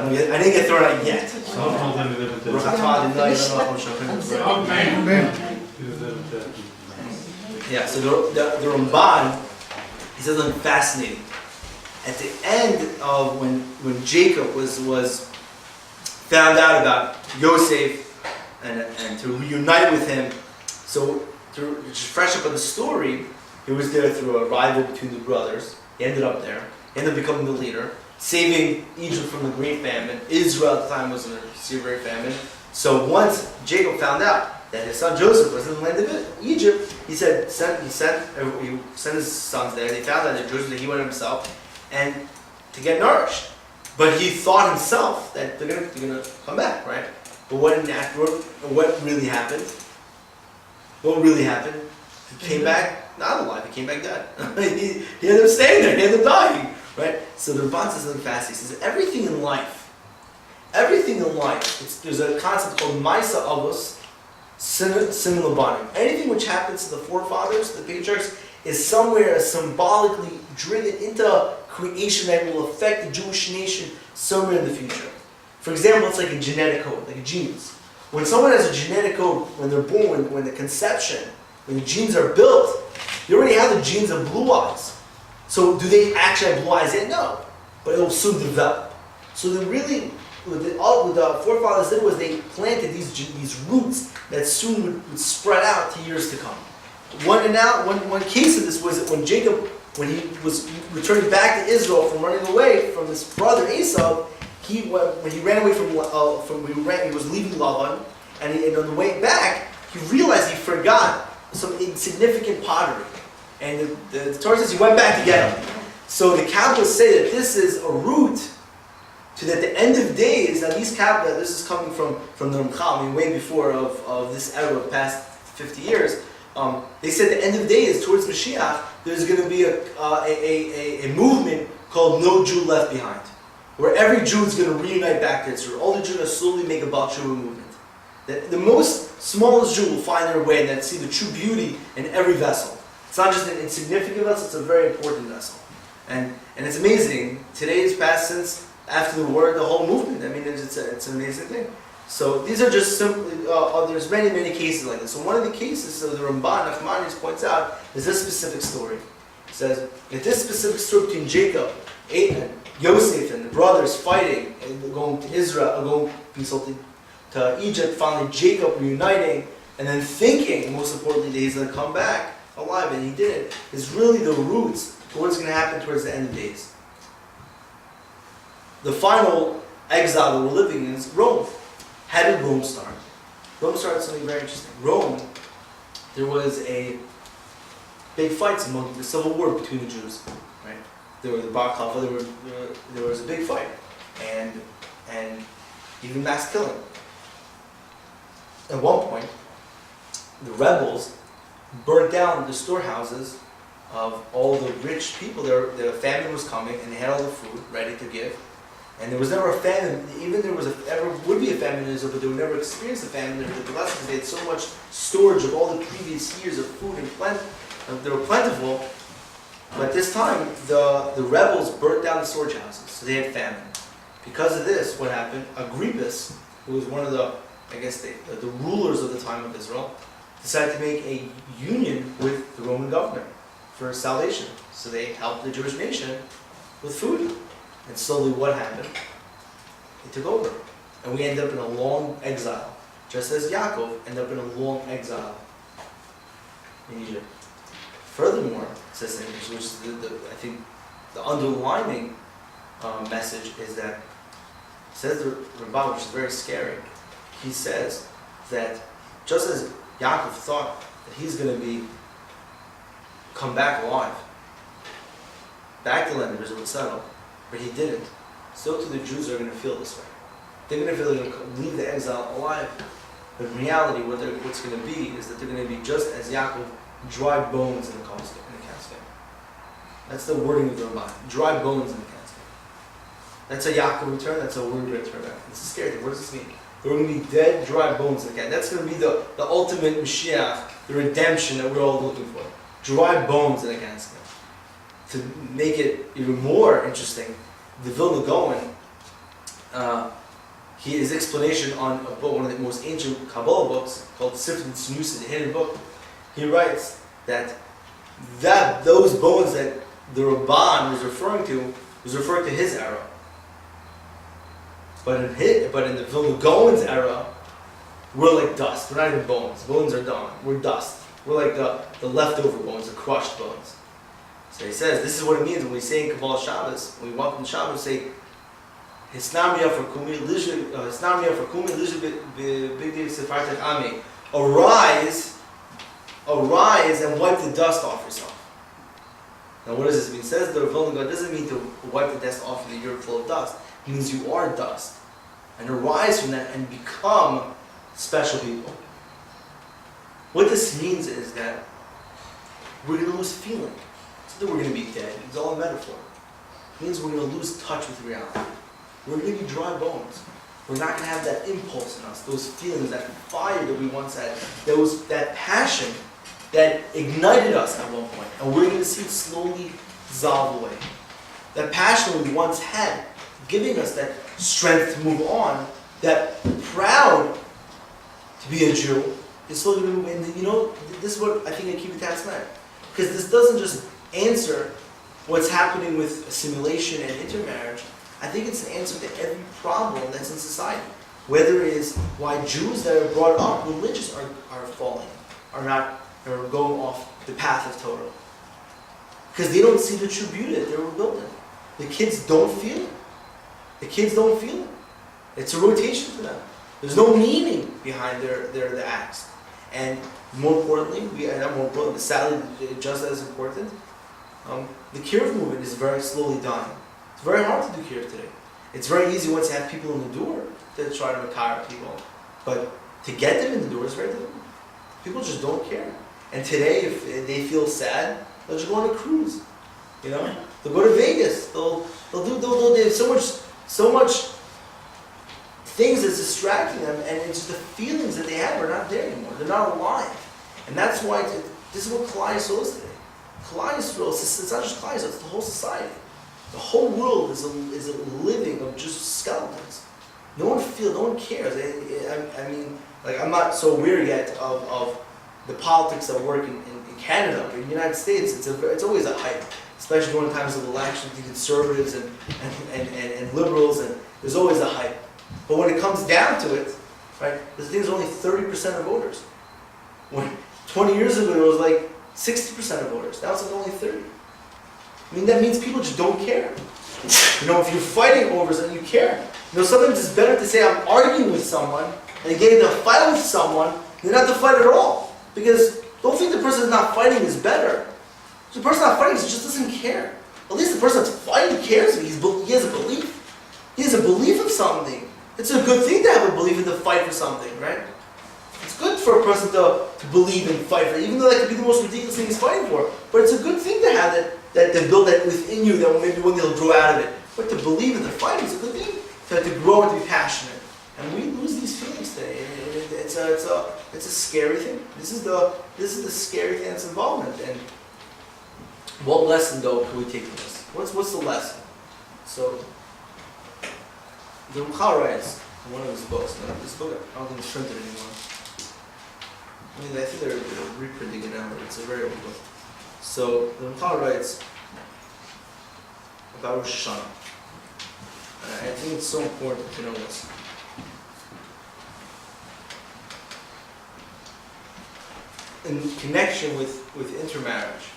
I didn't get thrown out yet. Yeah, so the Ramban, he says something fascinating. At the end of when Jacob was found out about Yosef and to reunite with him, so to just fresh up on the story, he was there through a rival between the brothers. He ended up there. He ended up becoming the leader, saving Egypt from the great famine. Israel at the time was in a severe famine. So once Jacob found out that his son Joseph was in the land of Egypt, he sent his sons there. They found out that Joseph, he went himself, and to get nourished. But he thought himself that they're gonna come back, right? But what really happened? What really happened? He came back not alive. He came back dead. he ended up staying there. He ended up dying, right? So the Ramban says something fascinating. He says everything in life, there's a concept called Maisa Avos, Sin Labanim. Anything which happens to the forefathers, the patriarchs, is somewhere symbolically driven into creation that will affect the Jewish nation somewhere in the future. For example, it's like a genetic code, like genes. When someone has a genetic code, when they're born, when the conception, when the genes are built, they already have the genes of blue eyes. So do they actually have blue eyes yet? No. But it will soon develop. So they really, what the forefathers did was they planted these roots that soon would spread out to years to come. One case of this was when Jacob, when he was returning back to Israel from running away from his brother Esau, when he ran away he was leaving Laban, and on the way back, he realized he forgot some insignificant pottery. And the Torah says he went back to get them. So the Kabbalists say that this is a root to that the end of days, at least Kabbalah, this is coming from the Ramchal, I mean way before of this era of past 50 years, they said the end of days, towards Mashiach, there's going to be a movement called No Jew Left Behind, where every Jew is going to reunite back to Israel. All the Jews are slowly make a Baal Tshuva movement. The most smallest Jew will find their way and see the true beauty in every vessel. It's not just an insignificant vessel, it's a very important vessel. And it's amazing. Today's passed since after the war, the whole movement. I mean, it's an amazing thing. So these are just simply, there's many cases like this. So one of the cases, so the Ramban, Nachmanides points out, is this specific story. It says, that this specific story between Jacob, Yosef, and the brothers fighting, and going to Israel, going consulting to Egypt, finally Jacob reuniting, and then thinking, most importantly, that he's going to come back alive, and he didn't, is really the roots to what's going to happen towards the end of days. The final exile that we're living in is Rome. How did Rome start? Rome started something very interesting. Rome, there was a big fights among the civil war between the Jews. Right? There were the Bar Kokhba, there was a big fight, and even mass killing. At one point, the rebels burnt down the storehouses of all the rich people. The famine was coming, and they had all the food ready to give. And there was never a famine, even there ever would be a famine in Israel, but they would never experience a famine. They were blessed because they had so much storage of all the previous years of food and they were plentiful. But this time, the rebels burnt down the storage houses, so they had famine. Because of this, what happened? Agrippus, who was one of the rulers of the time of Israel, decided to make a union with the Roman governor for salvation. So they helped the Jewish nation with food. And slowly what happened? It took over. And we ended up in a long exile. Just as Yaakov ended up in a long exile in Egypt. Furthermore, it says in English, which is I think the underlining message is that, says the Ramban, which is very scary, he says that just as Yaakov thought that he's going to come back alive, back to the land of Israel and settle, but he didn't, so too the Jews are going to feel this way. They're going to feel they're going to leave the exile alive. But in reality, what's going to be is that they're going to be just as Yaakov, dry bones in a casket. That's the wording of the Ramban. Dry bones in a casket. That's a Yaakov return. That's a word return. It's a scary thing. What does this mean? They're going to be dead, dry bones in a casket. That's going to be the ultimate Mashiach, the redemption that we're all looking for. Dry bones in a casket. To make it even more interesting, the Vilna Gaon his explanation on a book, one of the most ancient Kabbalah books called Sifrit Tznius, the hidden book, he writes that those bones that the Ramban was referring to his era. But in the Vilna Gaon's era, we're like dust. We're not even bones. Bones are done. We're dust. We're like the leftover bones, the crushed bones. So he says, this is what it means when we say in Kabbalah Shabbos, when we welcome Shabbos, we say, Hisnamiya for kumi b'bigdi sefartek ami. Arise and wipe the dust off yourself. Now what does this mean? It says the Vilna Gaon doesn't mean to wipe the dust off of you, you're full of dust. It means you are dust. And arise from that and become special people. What this means is that we're going to lose feeling. It's not that we're going to be dead. It's all a metaphor. It means we're going to lose touch with reality. We're going to be dry bones. We're not going to have that impulse in us, those feelings, that fire that we once had, that passion that ignited us at one point. And we're going to see it slowly dissolve away. That passion we once had, giving us that strength to move on, that proud to be a Jew, is slowly going to move. And this is what I think I keep it meant. Because this doesn't just answer what's happening with assimilation and intermarriage. I think it's an answer to every problem that's in society. Whether it is why Jews that are brought up religious are falling, are going off the path of Torah. Because they don't see the true beauty that they were building. The kids don't feel it. It's a rotation for them. There's no meaning behind their acts. And more importantly, sadly, just as important, the Kiruv movement is very slowly dying. It's very hard to do Kiruv today. It's very easy once you have people in the door to try to makar people. But to get them in the door is very difficult. People just don't care. And today, if they feel sad, they'll just go on a cruise. They'll go to Vegas. They'll have so much things that's distracting them, and it's just the feelings that they have are not there anymore. They're not alive. And that's why this is what Klal Yisrael is today. Klal Yisrael, it's not just Klal Yisrael, it's the whole society. The whole world is a living of just skeletons. No one cares. I'm not so weary yet of the politics that work in Canada, but in the United States, it's always a hype, especially during times of elections, the conservatives and liberals, and there's always a hype. But when it comes down to it, right, the thing is only 30% of voters. When 20 years ago it was like 60% of voters. Now it's like only 30. That means people just don't care. If you're fighting over something, you care. Sometimes it's better to say I'm arguing with someone and getting in a fight with someone than not to fight at all. Because don't think the person that's not fighting is better. The person not fighting just doesn't care. At least the person that's fighting cares. He has a belief. He has a belief of something. It's a good thing to have a belief and to fight for something, right? It's good for a person to believe and fight for it, even though that could be the most ridiculous thing he's fighting for. But it's a good thing to have that to build that within you, that maybe one day he'll grow out of it. But to believe in the fighting is a good thing. To grow and to be passionate. And we lose these feelings today. It's a scary thing. This is the scary thing that's involved in it. And what lesson though can we take from this? What's the lesson? So the Ramchal writes in one of his books. This book, I don't think it's printed anymore. I think they're reprinting it now, but it's a very old book. So the Ramchal writes about Rosh Hashanah. I think it's so important to know this. In connection with intermarriage,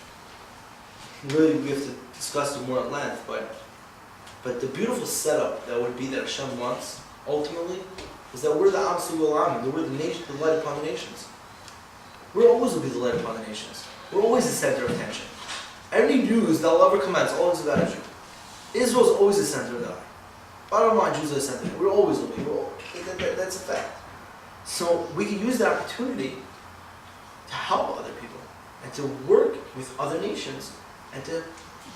really we have to discuss it more at length, but the beautiful setup that would be that Hashem wants, ultimately, is that we're the Am Sugul Amim, that we're the light upon the nations. We always will be the light upon the nations. We're always the center of attention. Any news that will ever commence, always about a Jew. Israel is always the center of the eye. Bottom line, Jews are the center. We always will be. That's a fact. So we can use the opportunity to help other people and to work with other nations and to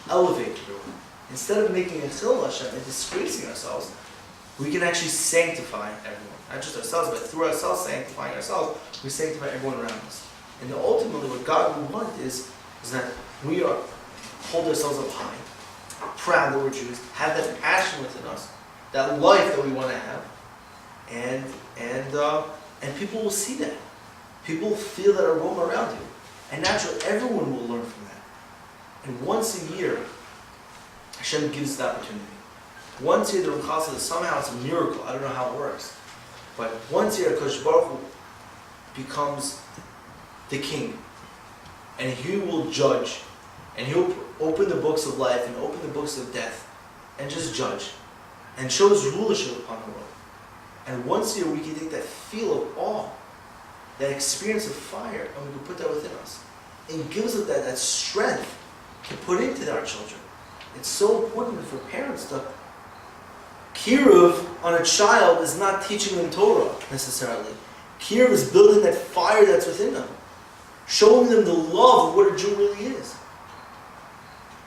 elevate everyone. Instead of making a chil Hashem and disgracing ourselves, we can actually sanctify everyone. Not just ourselves, but through ourselves, sanctifying ourselves, we sanctify everyone around us. And ultimately what God would want is that we hold ourselves up high, proud that we're Jews, have that passion within us, that life that we want to have, and people will see that. People will feel that aroma around you, and naturally, everyone will learn from that. And once a year, Hashem gives the opportunity. Once a year, the Ramchal says somehow it's a miracle. I don't know how it works, but once a year, Kodesh Baruch Hu becomes the king, and he will judge, and he'll open the books of life and open the books of death, and just judge, and show his rulership upon the world. And once a year, we can take that feel of awe, that experience of fire, and we can put that within us. It gives us that strength to put into our children. It's so important for parents to kiruv on a child is not teaching them Torah necessarily. Kiruv is building that fire that's within them, showing them the love of what a Jew really is.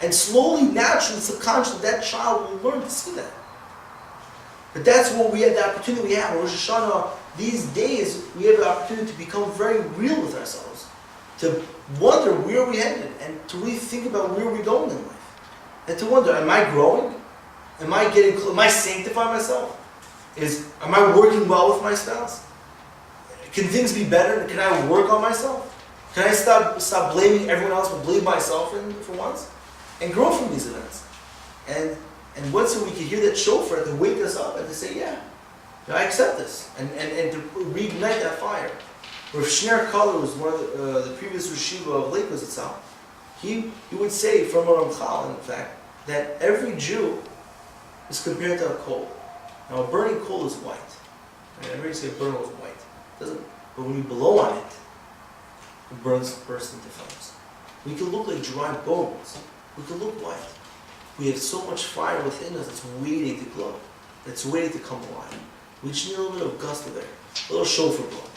And slowly, naturally, subconsciously, that child will learn to see that. But that's what we have, the opportunity we have. Rosh Hashanah, these days, we have the opportunity to become very real with ourselves. To wonder where we're headed, and to really think about where we're going in life. And to wonder, am I growing? Am I sanctifying myself? Am I working well with my spouse? Can things be better? Can I work on myself? Can I stop blaming everyone else but blame myself for once? And grow from these events. And once we can hear that shofar to wake us up and to say, yeah, I accept this. And to reignite that fire. Rav Shner Kaller was one of the previous Rishiva of Lakewood itself. He would say from a Ramchal, in fact, that every Jew is compared to a coal. Now a burning coal is white. And everybody say a burning coal is white. But when you blow on it, it bursts into flames. We can look like dry bones. We can look white. We have so much fire within us that's waiting to glow, that's waiting to come alive. We just need a little bit of gust of air, a little shofar blow,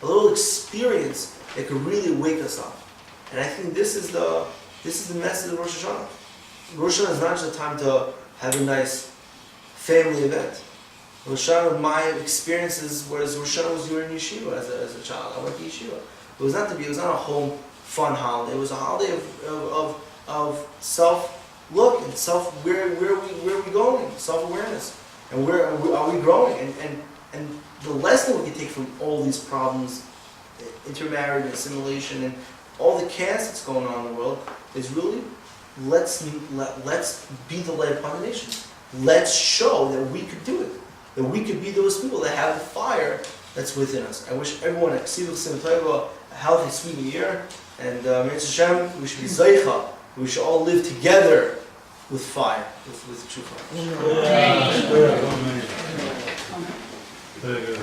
a little experience that could really wake us up. And I think this is the message of Rosh Hashanah. Rosh Hashanah is not just a time to have a nice family event. Rosh Hashanah, my experiences was Rosh Hashanah was you in yeshiva as a child. I went to yeshiva. It was not a home fun holiday. It was a holiday of self-look and where are we going? Self-awareness. And where are we growing? And the lesson we can take from all these problems, intermarriage, assimilation, and all the chaos that's going on in the world, is really let's be the light upon the nations. Let's show that we could do it. That we could be those people that have the fire that's within us. I wish everyone a healthy, sweet new year. And Hashem, we should be Zaycha. We should all live together with fire, with true fire. Very good.